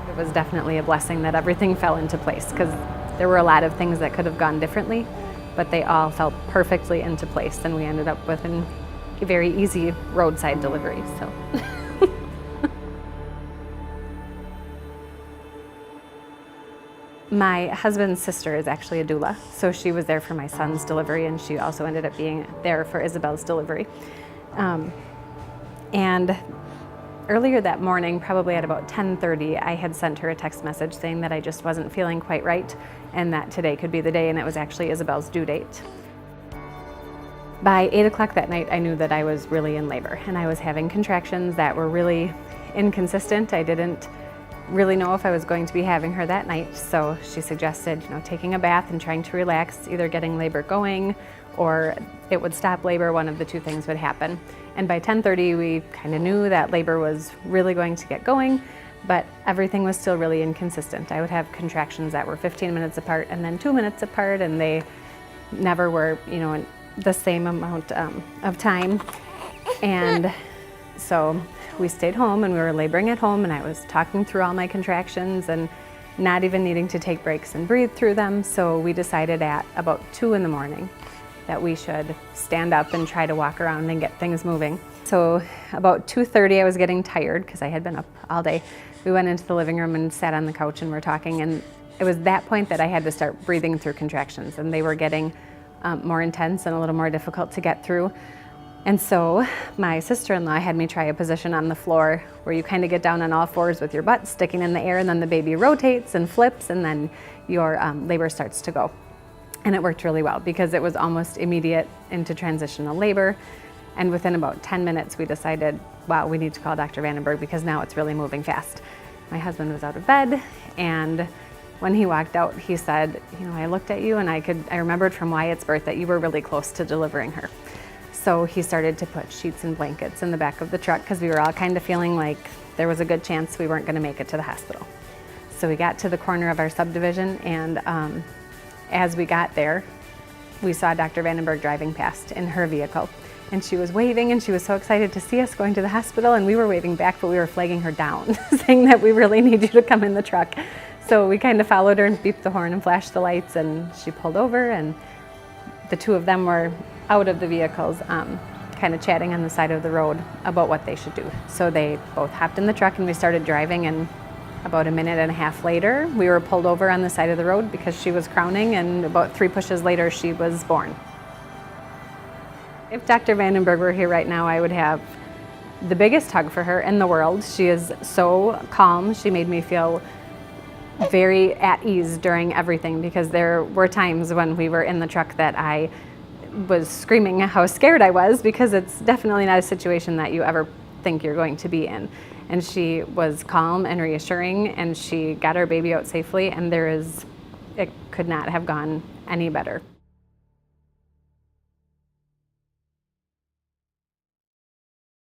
It was definitely a blessing that everything fell into place, because there were a lot of things that could have gone differently, but they all fell perfectly into place, and we ended up with a very easy roadside delivery. So. My husband's sister is actually a doula, so she was there for my son's delivery, and she also ended up being there for Isabel's delivery. And earlier that morning, probably at about 10:30, I had sent her a text message saying that I just wasn't feeling quite right and that today could be the day, and it was actually Isabel's due date. By 8 o'clock that night, I knew that I was really in labor, and I was having contractions that were really inconsistent. I didn't really know if I was going to be having her that night, so she suggested, taking a bath and trying to relax, either getting labor going or it would stop labor. One of the two things would happen. And by 10:30, we kind of knew that labor was really going to get going, but everything was still really inconsistent. I would have contractions that were 15 minutes apart and then 2 minutes apart, and they never were, the same amount of time. And so we stayed home and we were laboring at home, and I was talking through all my contractions and not even needing to take breaks and breathe through them. So we decided at about 2 in the morning that we should stand up and try to walk around and get things moving. So about 2:30, I was getting tired because I had been up all day. We went into the living room and sat on the couch and were talking, and it was that point that I had to start breathing through contractions, and they were getting more intense and a little more difficult to get through. And so my sister-in-law had me try a position on the floor where you kind of get down on all fours with your butt sticking in the air, and then the baby rotates and flips, and then your labor starts to go. And it worked really well because it was almost immediate into transitional labor. And within about 10 minutes, we decided, wow, we need to call Dr. Vandenberg because now it's really moving fast. My husband was out of bed, and when he walked out, he said, I looked at you and I remembered from Wyatt's birth that you were really close to delivering her. So he started to put sheets and blankets in the back of the truck because we were all kind of feeling like there was a good chance we weren't going to make it to the hospital. So we got to the corner of our subdivision, and as we got there, we saw Dr. Vandenberg driving past in her vehicle. And she was waving, and she was so excited to see us going to the hospital, and we were waving back, but we were flagging her down, saying that we really need you to come in the truck. So we kind of followed her and beeped the horn and flashed the lights, and she pulled over, and the two of them were out of the vehicles, kind of chatting on the side of the road about what they should do. So they both hopped in the truck and we started driving, and about a minute and a half later, we were pulled over on the side of the road because she was crowning, and about 3 pushes later, she was born. If Dr. Vandenberg were here right now, I would have the biggest hug for her in the world. She is so calm. She made me feel very at ease during everything, because there were times when we were in the truck that I was screaming how scared I was, because it's definitely not a situation that you ever think you're going to be in. And she was calm and reassuring, and she got our baby out safely, and it could not have gone any better.